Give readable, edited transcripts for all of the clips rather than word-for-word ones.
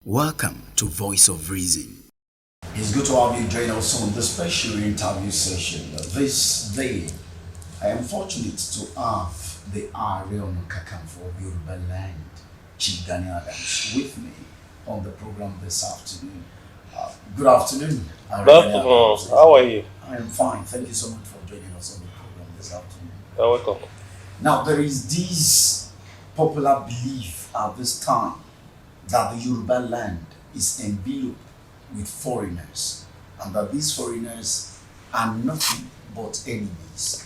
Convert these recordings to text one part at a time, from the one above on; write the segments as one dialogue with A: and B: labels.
A: Welcome to Voice of Reason.
B: It's good to have you join us on this special interview session. This day, I am fortunate to have the Arion Kakamfo of Yorubaland, Chief Gani Adams, with me on the program this afternoon. Good afternoon,
C: Good afternoon. How are you?
B: I am fine. Thank you so much for joining us on the program this afternoon.
C: You're welcome.
B: Now, there is this popular belief at this time that the Yoruba land is enveloped with foreigners and that these foreigners are nothing but enemies.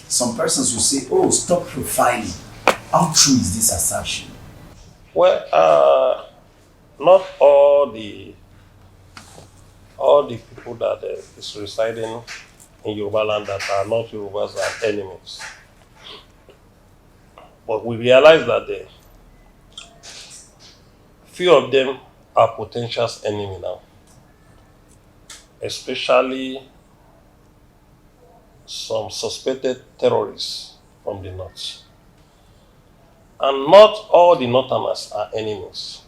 B: Some persons will say, oh, stop profiling. How true is this assertion?
C: Well, not all the people that is residing in Yoruba land that are not Yorubas are enemies. But we realize that few of them are potential enemy now, especially some suspected terrorists from the north. And not all the northerners are enemies.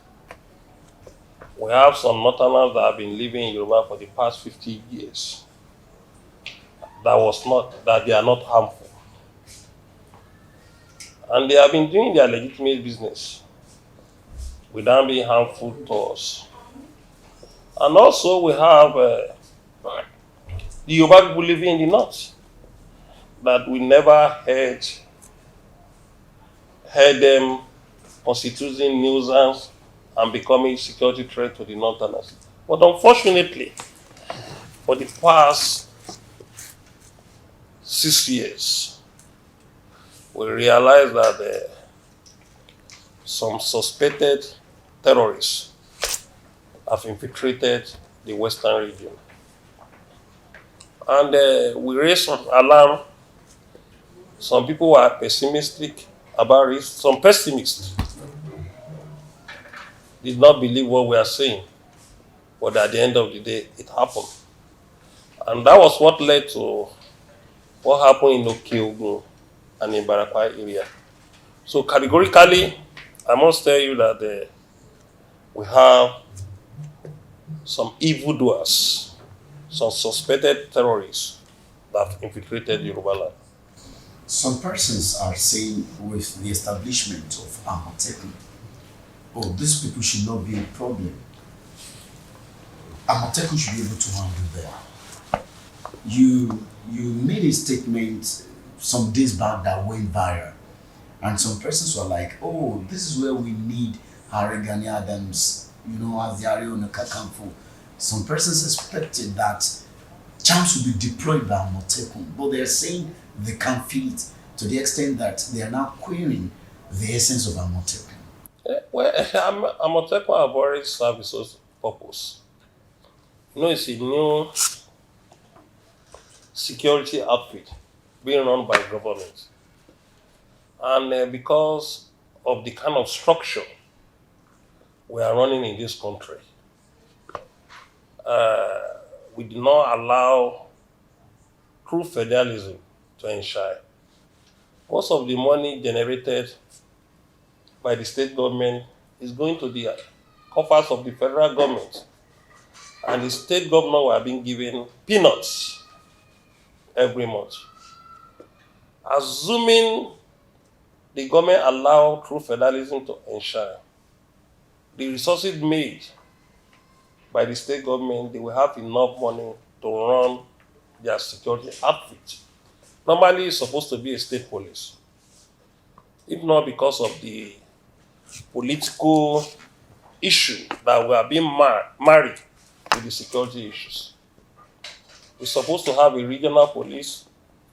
C: We have some northerners that have been living in Yoruba for the past 50 years that they are not harmful. And they have been doing their legitimate business without being harmful to us. And also we have the Yoruba people living in the north that we never heard them constituting nuisance and becoming security threat to the northerners. But unfortunately, for the past 6 years, we realized that some suspected terrorists have infiltrated the western region. And we raised some alarm. Some people were pessimistic about it. Some pessimists did not believe what we are saying. But at the end of the day, it happened. And that was what led to what happened in Okeogun and in Barakwa area. So categorically, I must tell you that we have some evildoers, some suspected terrorists that have infiltrated Yoruba land.
B: Some persons are saying with the establishment of Amateku, oh, these people should not be a problem. Amateku should be able to handle them. You made a statement some days back that went viral, and some persons were like, "Oh, this is where we need Gani Adams, as the Arion Kakamfo." Some persons expected that champs would be deployed by Amateku, but they are saying they can't feel it to the extent that they are now querying the essence of Amateku.
C: Well, Amotekun have already served its purpose. It's a new security outfit being run by government. And because of the kind of structure we are running in this country, we do not allow true federalism to ensure. Most of the money generated by the state government is going to the coffers of the federal government. And the state government were being given peanuts every month. Assuming the government allow true federalism to ensure, the resources made by the state government, they will have enough money to run their security outfit. Normally, it's supposed to be a state police. If not because of the political issue that we are being married with the security issues. We're supposed to have a regional police,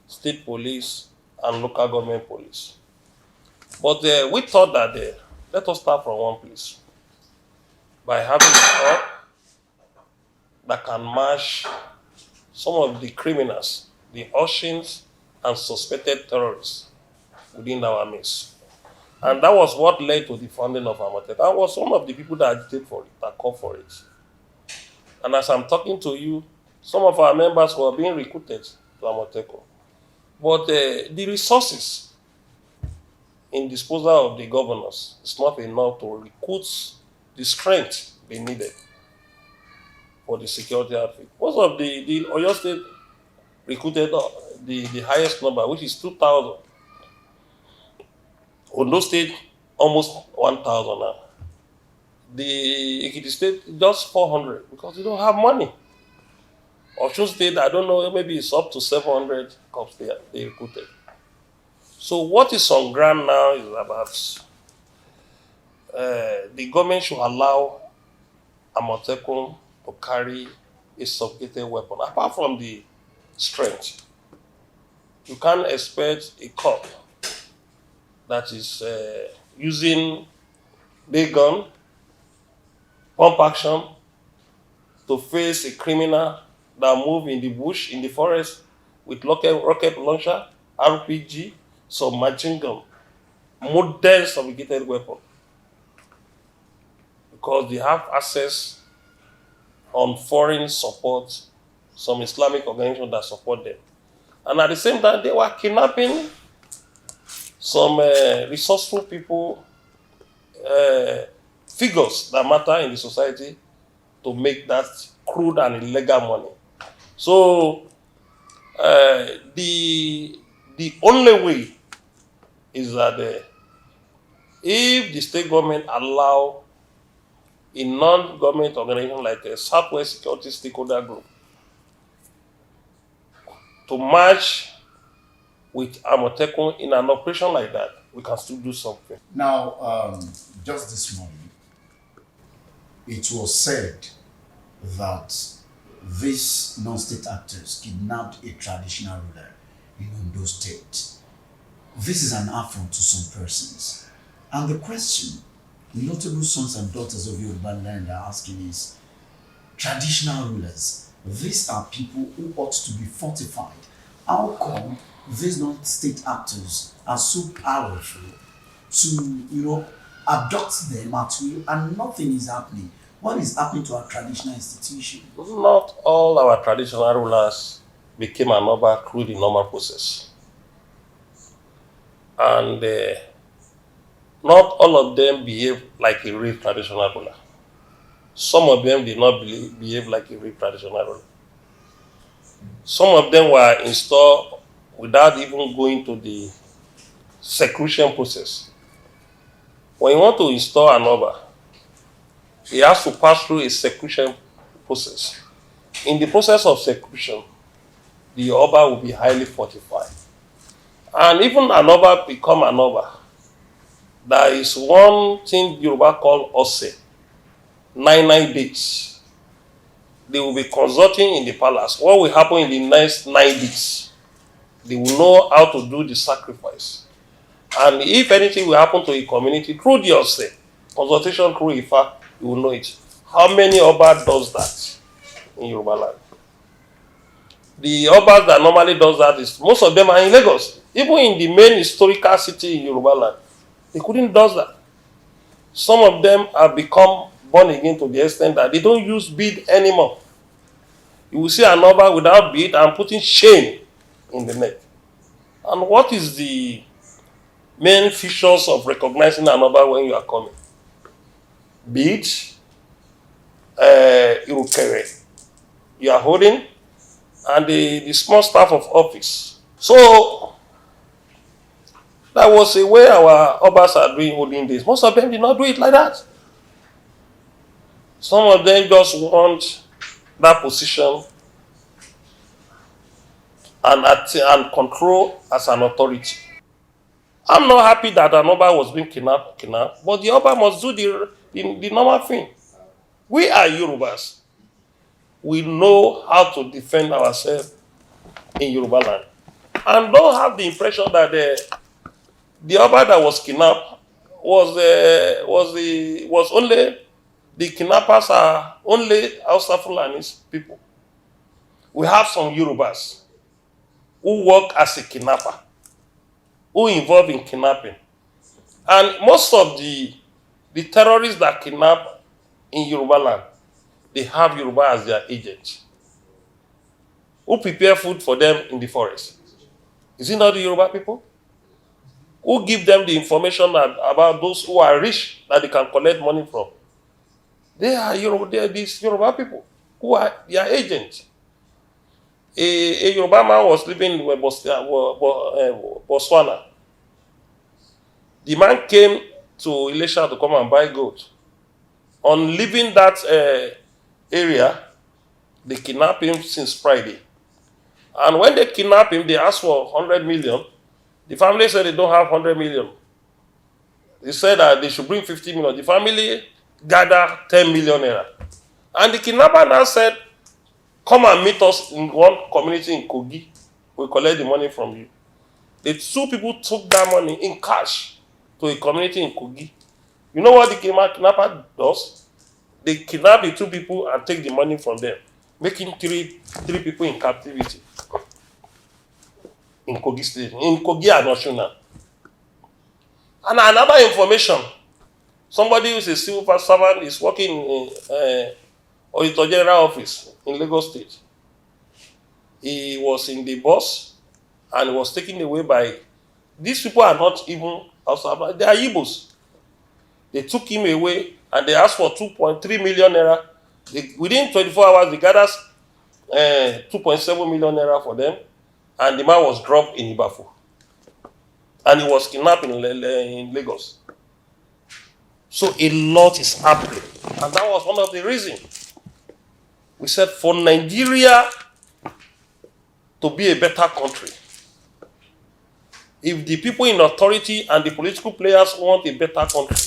C: state police, and local government police. But we thought that let us start from one place by having a corps that can match some of the criminals, the Oshins, and suspected terrorists within our midst. And that was what led to the founding of Amatek. I was one of the people that agitated for it, that called for it. And as I'm talking to you, some of our members were being recruited to Amateco. But the resources in disposal of the governors is not enough to recruit the strength be needed for the security outfit. Most of the Oyo State recruited the highest number, which is 2,000. Ondo State, almost 1,000 now. The Ekiti State, just 400 because they don't have money. Osun State, I don't know, maybe it's up to 700 cops they recruited. So what is on ground now is about the government should allow Amotekun to carry a sophisticated weapon. Apart from the strength, you can't expect a cop that is using big gun, pump action to face a criminal that move in the bush, in the forest, with rocket launcher, RPG, submachine gun, modern sophisticated weapon. Because they have access on foreign support, some Islamic organizations that support them. And at the same time, they were kidnapping some resourceful people, figures that matter in the society to make that crude and illegal money. So the only way is that if the state government allow a non-government organization like a Southwest Security Stakeholder Group to merge with Amotekun in an operation like that, we can still do something.
B: Now, just this morning, it was said that these non-state actors kidnapped a traditional ruler in Ondo State. This is an affront to some persons. And the question notable sons and daughters of Yorubaland are asking is, traditional rulers, these are people who ought to be fortified. How come these non-state actors are so powerful to, abduct them at will and nothing is happening? What is happening to our traditional institution?
C: Not all our traditional rulers became an Oba through the normal process. And not all of them behave like a real traditional ruler. Some of them did not behave like a real traditional ruler. Some of them were installed without even going to the seclusion process. When you want to install an Oba, he has to pass through a seclusion process. In the process of seclusion, the Oba will be highly fortified. And even an Oba become an Oba, there is one thing Yoruba call Ose, 9 days. They will be consulting in the palace. What will happen in the next 9 days? They will know how to do the sacrifice. And if anything will happen to a community through the Ose, consultation through Ifa, you will know it. How many Oba does that in Yorubaland? The Obas that normally does that is, most of them are in Lagos. Even in the main historical city in Yorubaland, they couldn't do that. Some of them have become born again to the extent that they don't use bead anymore. You will see an Oba without bead and putting chain in the neck. And what is the main features of recognizing an Oba when you are coming? Bead, irukere, you are holding, and the small staff of office. So that was a way our Obas are doing olden days. Most of them did not do it like that. Some of them just want that position and control as an authority. I'm not happy that an Oba was being kidnapped, but the Oba must do the normal thing. We are Yorubas. We know how to defend ourselves in Yorubaland. And don't have the impression that the Oba that was kidnapped was only the kidnappers are only Hausa Fulanis people. We have some Yorubas who work as a kidnapper, who involved in kidnapping. And most of the terrorists that kidnap in Yorubaland, they have Yoruba as their agent, who prepare food for them in the forest. Is it not the Yoruba people? Who give them the information about those who are rich that they can collect money from? They are these Yoruba people who are their agents. A Yoruba man was living in Botswana. The man came to Ilesha to come and buy gold. On leaving that area, they kidnapped him since Friday. And when they kidnapped him, they asked for 100 million. The family said they don't have 100 million. They said that they should bring 50 million. The family gathered 10 million naira. And the kidnapper now said, come and meet us in one community in Kogi. We'll collect the money from you. The two people took that money in cash to a community in Kogi. You know what the kidnapper does? They kidnap the two people and take the money from them, making three people in captivity in Kogi State, in Kogi and Oshuna. And another information, somebody who is a civil servant is working in Auditor General Office in Lagos State. He was in the bus and was taken away by, these people are not even outside, they are Igbos. They took him away and they asked for 2.3 million naira. Within 24 hours, they gathered 2.7 million naira for them, and the man was dropped in Ibafu. And he was kidnapped in Lagos. So a lot is happening. And that was one of the reasons. We said for Nigeria to be a better country, if the people in authority and the political players want a better country,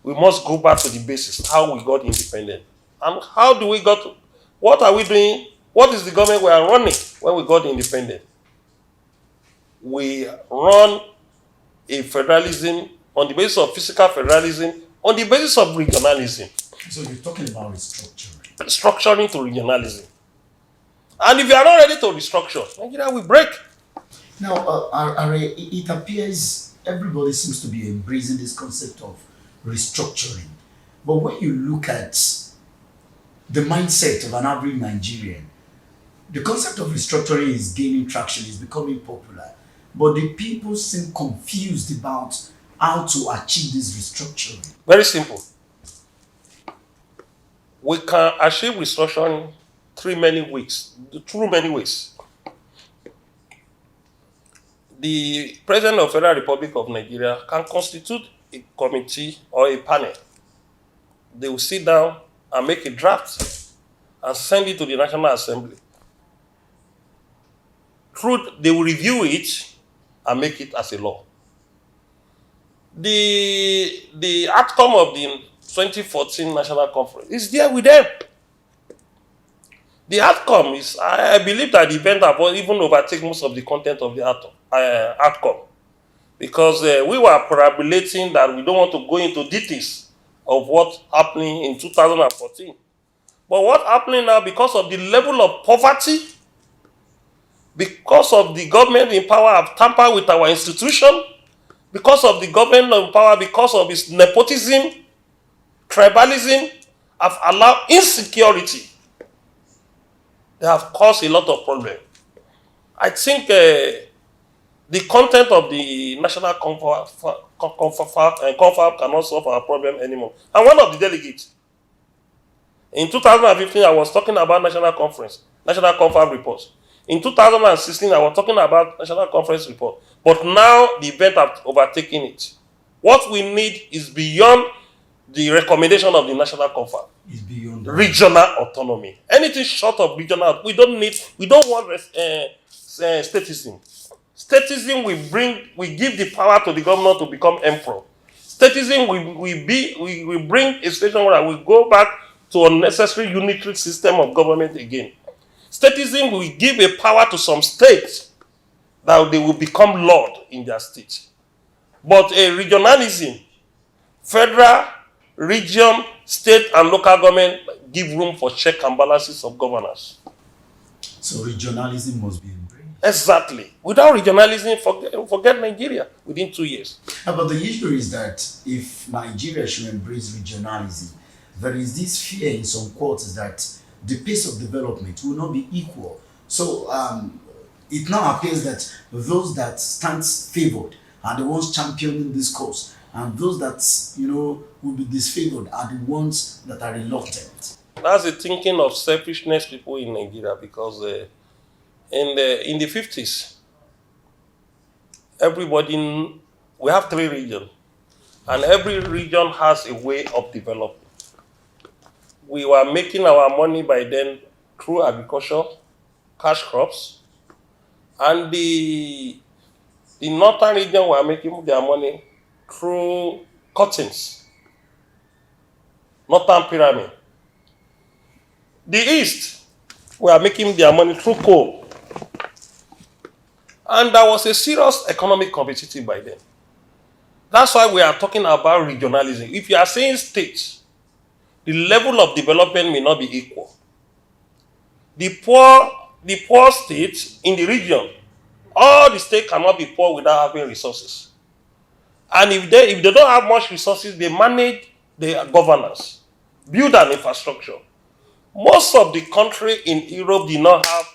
C: we must go back to the basis, how we got independent. And how do we got to, what are we doing? What is the government we are running when we got independent? We run a federalism on the basis of physical federalism, on the basis of regionalism.
B: So you're talking about restructuring.
C: Structuring to regionalism. And if you are not ready to restructure, Nigeria will break.
B: Now, it appears everybody seems to be embracing this concept of restructuring. But when you look at the mindset of an average Nigerian, the concept of restructuring is gaining traction, is becoming popular. But the people seem confused about how to achieve this restructuring.
C: Very simple. We can achieve restructuring through many ways. The President of the Federal Republic of Nigeria can constitute a committee or a panel. They will sit down and make a draft and send it to the National Assembly. They will review it and make it as a law. The outcome of the 2014 National Conference is there with them. The outcome is, I believe that the event have even overtaken most of the content of the outcome. Because we were parabolating that we don't want to go into details of what's happening in 2014. But what's happening now, because of the level of poverty, because of the government in power have tampered with our institution, because of the government in power, because of its nepotism, tribalism, have allowed insecurity. They have caused a lot of problems. I think the content of the National Conference cannot solve our problem anymore. And one of the delegates, in 2015, I was talking about National Conference reports. In 2016, I was talking about National Conference report. But now the event has overtaken it. What we need is beyond the recommendation of the National Conference.
B: It's beyond
C: regional autonomy. Anything short of regional, we don't want statism. Statism we give the power to the governor to become emperor. Statism we bring a situation where we go back to unnecessary unitary system of government again. Statism will give a power to some states that they will become lord in their state. But a regionalism, federal, region, state, and local government give room for check and balances of governance.
B: So regionalism must be embraced.
C: Exactly. Without regionalism, forget Nigeria within 2 years.
B: But the issue is that if Nigeria should embrace regionalism, there is this fear in some quarters that the pace of development will not be equal. So it now appears that those that stand favored are the ones championing this cause, and those that will be disfavored are the ones that are reluctant.
C: That's the thinking of selfishness people in Nigeria, because in the 50s, we have 3 regions, and every region has a way of developing. We were making our money by then through agriculture, cash crops, and the northern region were making their money through cuttings, northern pyramid. The east were making their money through coal. And there was a serious economic competition by then. That's why we are talking about regionalism. If you are saying states, the level of development may not be equal. The poor states in the region, all the states cannot be poor without having resources. And if they don't have much resources, they manage their governance, build an infrastructure. Most of the country in Europe did not have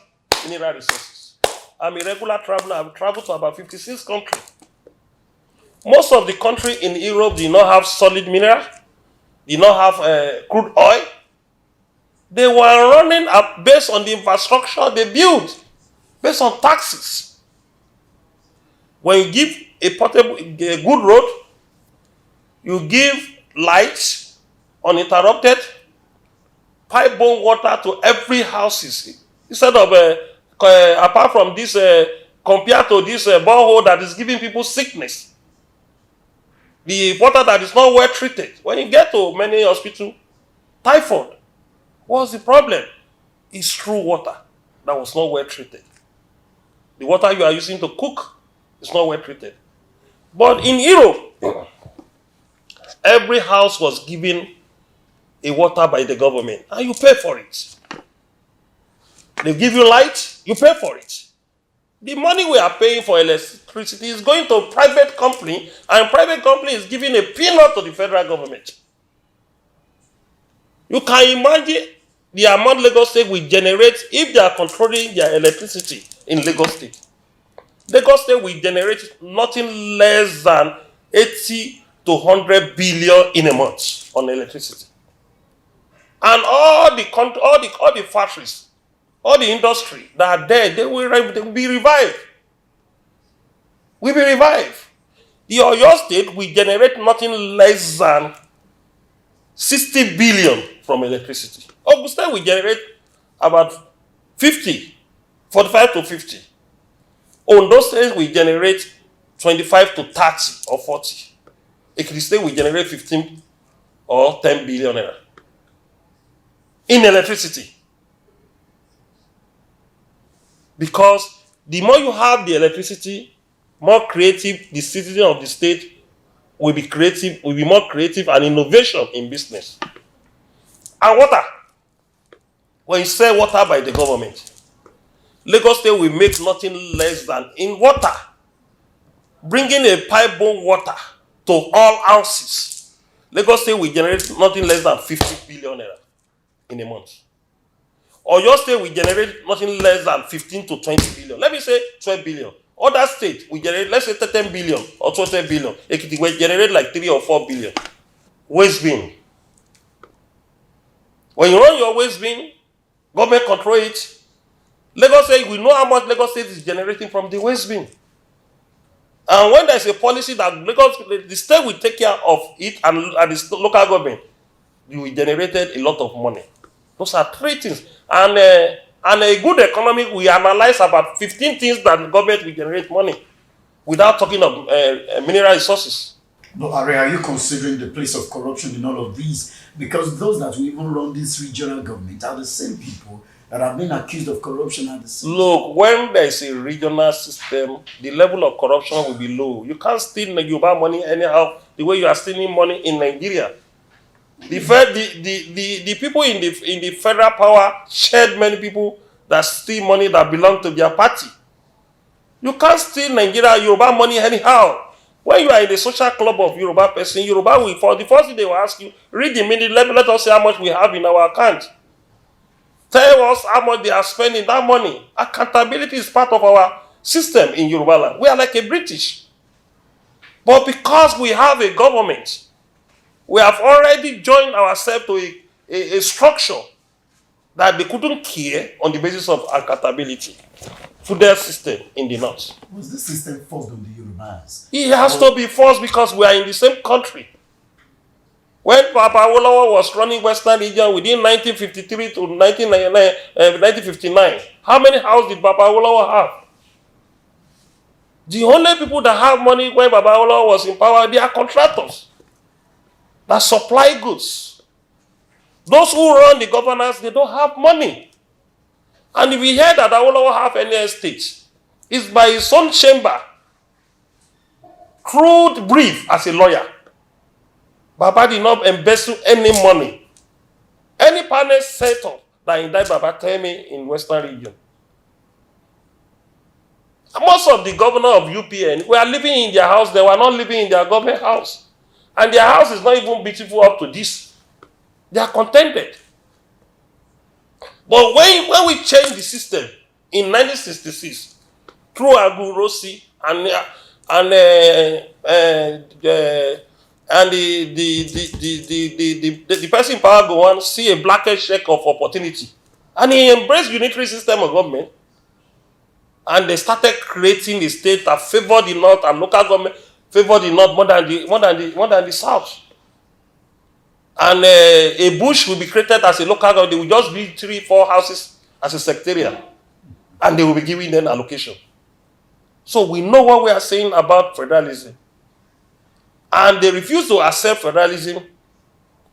C: mineral resources. I'm a regular traveler. I've traveled to about 56 countries. Most of the country in Europe did not have solid mineral, did not have crude oil. They were running up based on the infrastructure they built, based on taxes. When you give a good road, you give light uninterrupted, pipe-borne water to every houses. Instead of, apart from this, compared to this borehole that is giving people sickness, the water that is not well treated. When you get to many hospitals, typhoid, what's the problem? It's true water that was not well treated. The water you are using to cook is not well treated. But in Europe, every house was given a water by the government, and you pay for it. They give you light, you pay for it. The money we are paying for electricity is going to private company, and private company is giving a peanut to the federal government. You can imagine the amount Lagos State will generate if they are controlling their electricity in Lagos State. Lagos State will generate nothing less than 80 to 100 billion in a month on electricity. And all the factories, all the industry that are there, they will be revived. Will be revived. The Oyo State will generate nothing less than 60 billion from electricity. Ogun State will generate about 45 to 50. Ondo State will generate 25 to 30 or 40. Ekiti State will generate 15 or 10 billion naira in electricity. Because the more you have the electricity, more creative the citizen of the state will be creative, will be more creative and innovation in business. And water. When you sell water by the government, Lagos State will make nothing less than in water, bringing a pipe-borne water to all houses. Lagos State will generate nothing less than 50 billion naira in a month. Oyo State will generate nothing less than 15 to 20 billion. Let me say 12 billion. Other states will generate, let's say 10 billion or 20 billion. Ekiti will generate like 3 or 4 billion. Waste bin. When you run your waste bin, government control it. Lagos State, we know how much Lagos State is generating from the waste bin. And when there's a policy that the state will take care of it and the local government, you will generate a lot of money. Those are 3 things. And a good economy, we analyze about 15 things that the government will generate money without talking of mineral resources.
B: But are you considering the place of corruption in all of these? Because those that will even run this regional government are the same people that have been accused of corruption at the same time.
C: Look, when there is a regional system, the level of corruption will be low. You can't steal Yoruba money anyhow the way you are stealing money in Nigeria. The people in the federal power shared many people that steal money that belong to their party. You can't steal Nigeria Yoruba money anyhow. When you are in the social club of Yoruba person, Yoruba will, for the first thing they will ask you, read the minute, let us see how much we have in our account. Tell us how much they are spending that money. Accountability is part of our system in Yorubaland. We are like a British. But because we have a government, we have already joined ourselves to a structure that they couldn't care on the basis of accountability. Feudal system in the north.
B: Was this system forced on the Yorubas?
C: It has to be forced because we are in the same country. When Papa Awolowo was running Western region within 1953 to 1959, how many houses did Papa Awolowo have? The only people that have money when Papa Awolowo was in power, they are contractors that supply goods. Those who run the governance, they don't have money. And if we hear that Awolowo have any estate, it's by his own chamber, crude brief as a lawyer. Baba did not embezzle any money. Any panel set up that indict Baba, tell me in Western region. Most of the governor of UPN were living in their house. They were not living in their government house. And their house is not even beautiful up to this. They are contented. But when we changed the system in 1966 through Agu Rossi and the person in power go on see a blackish check of opportunity, and he embraced unitary system of government, and they started creating a state that favored the north and local government favored the north more than the south. And a bush will be created as a local government. They will just build 3-4 houses as a secretariat, and they will be giving them allocation. So we know what we are saying about federalism. And they refuse to accept federalism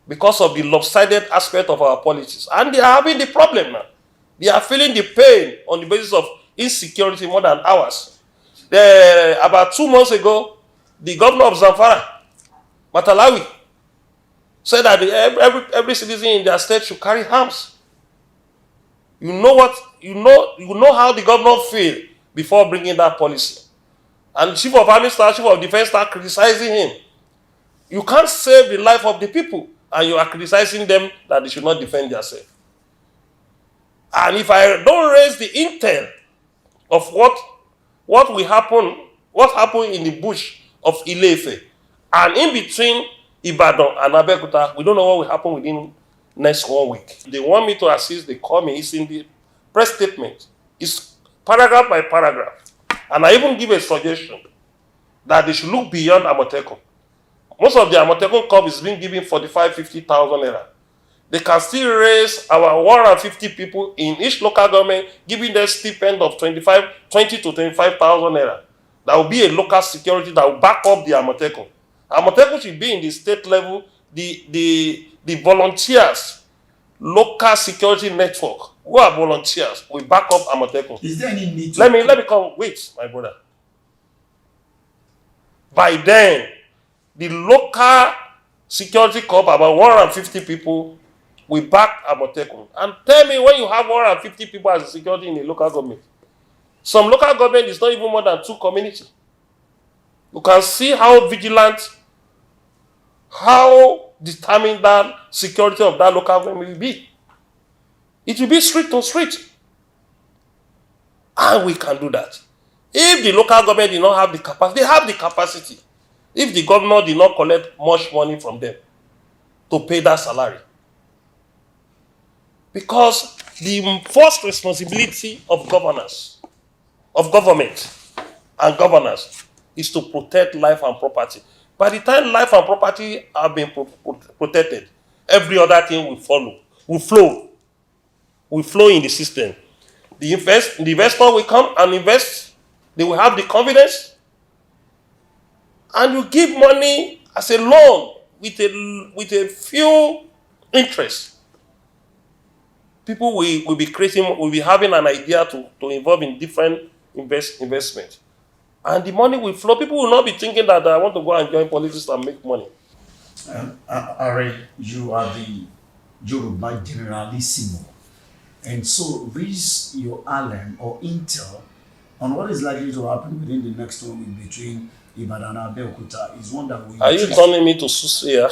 C: because of the lopsided aspect of our politics. And they are having the problem now. They are feeling the pain on the basis of insecurity more than ours. About 2 months ago, the governor of Zamfara, Matalawi, said that every citizen in their state should carry arms. You know how the governor feel before bringing that policy. And the chief of army staff, chief of defense staff criticizing him. You can't save the life of the people, and you are criticizing them that they should not defend themselves. And if I don't raise the intel of what happened in the bush of Ile-Ife, and in between Ibadan and Abeokuta, we don't know what will happen within next 1 week. They want me to assist, they call me. It's in the press statement. It's paragraph by paragraph. And I even give a suggestion that they should look beyond Amotekun. Most of the Amotekun Corps is being given 45,000-50,000 naira. They can still raise our 150 people in each local government, giving them stipend of 20 to 25,000 naira. That will be a local security that will back up the Amotekun. Amotekun should be in the state level, the volunteers, local security network, who are volunteers, will back up Amotekun.
B: Is there any need to...
C: Let me come, wait, my brother. By then, the local security corps, about 150 people, will back Amotekun. And tell me, when you have 150 people as a security in a local government, some local government is not even more than 2 communities. You can see how vigilant, how determined that security of that local government will be. It will be street to street. And we can do that. If the local government did not have the capacity, they have the capacity. If the governor did not collect much money from them to pay that salary. Because the first responsibility of governance, of government and governance, is to protect life and property. By the time life and property have been protected, every other thing will flow in the system. The investor will come and invest. They will have the confidence, and you give money as a loan with a few interest. People will be having an idea to involve in different investment. And the money will flow. People will not be thinking that I want to go and join politics and make money.
B: Are you are the Yoruba generalissimo. And so raise your alarm or intel on what is likely to happen within the next 1 week between Ibadan and Abeokuta is one that we...
C: Are you turning me to Susia?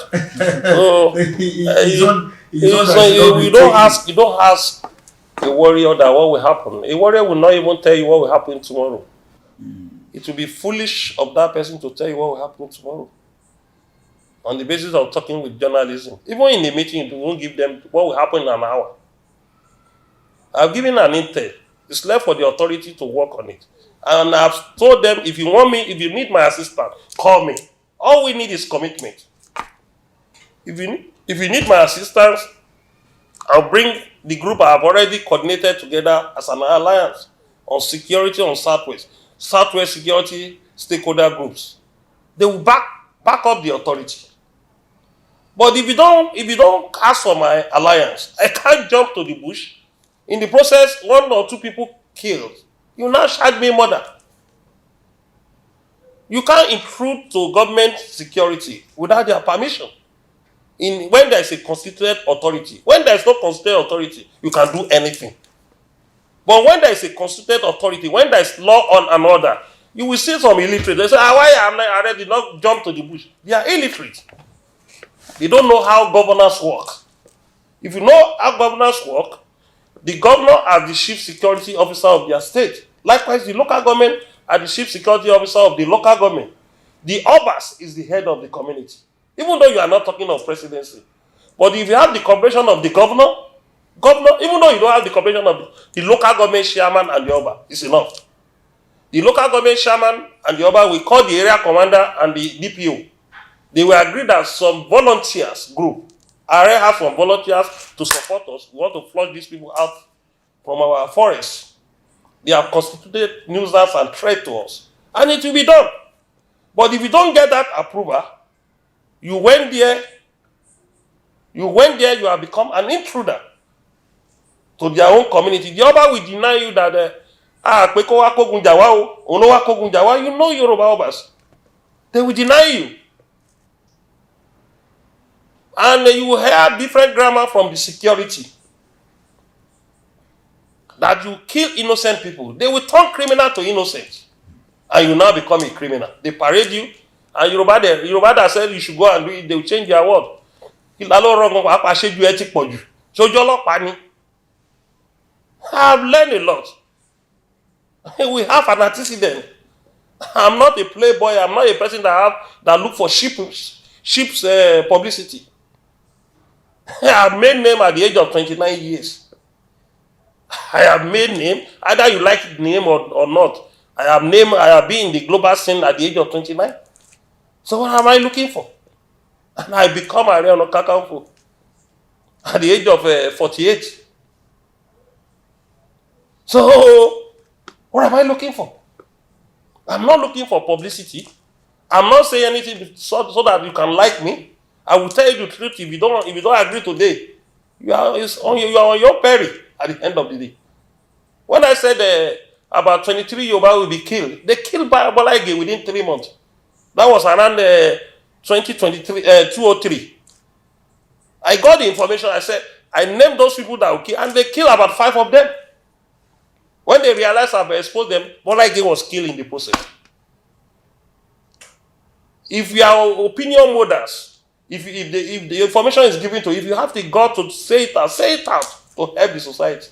C: So, you don't ask a warrior that what will happen. A warrior will not even tell you what will happen tomorrow. it will be foolish of that person to tell you what will happen tomorrow on the basis of talking with journalism. Even in the meeting, you won't give them what will happen in an hour. I've given an intel. It's left for the authority to work on it. And I've told them, if you want me, if you need my assistance, call me. All we need is commitment. If you need my assistance, I'll bring the group I've already coordinated together as an alliance on security on Southwest. Southwest security stakeholder groups. They will back up the authority. But if you don't ask for my alliance, I can't jump to the bush. In the process, 1 or 2 people killed. You now charge me murder. You can't intrude to government security without their permission. When there is a constituted authority, when there is no constituted authority, you can do anything. But when there is a constituted authority, when there is law on an order, you will see some illiterate. They say, why am I did not jump to the bush? They are illiterate. They don't know how governors work. If you know how governors work, the governor is the chief security officer of their state. Likewise, the local government are the chief security officer of the local government. The Obas is the head of the community. Even though you are not talking of presidency. But if you have the cooperation of the governor, even though you don't have the cooperation of the local government chairman and the Oba, it's enough. The local government chairman and the Oba will call the area commander and the DPO. They will agree that some volunteers group, I have some volunteers to support us. We want to flush these people out from our forests. They have constituted nuisance and threat to us. And it will be done. But if you don't get that approval, you went there, you have become an intruder to their own community. The Oba will deny you that, you know Yoruba Obas. They will deny you. And you will hear different grammar from the security. That you kill innocent people. They will turn criminal to innocent. And you now become a criminal. They parade you. And Yoruba that said you should go and do it, they will change their word. I have learned a lot. We have an antecedent. I'm not a playboy. I'm not a person that look for sheep's publicity. I have made name at the age of 29 years. I have made name, either you like the name or not. I have been in the global scene at the age of 29. So what am I looking for? And I become a real Kakanfo at the age of 48. So what am I looking for? I'm not looking for publicity. I'm not saying anything so that you can like me. I will tell you the truth. If you don't agree today, you are on your peril at the end of the day. When I said about 23 Yoruba will be killed, they killed Balaige within 3 months. That was around 2003. I got the information. I said, I named those people that will kill, and they killed about 5 of them. When they realized I've exposed them, Balaige was killed in the process. If we are opinion models, if the information is given to you, if you have the God to say it out to help the society.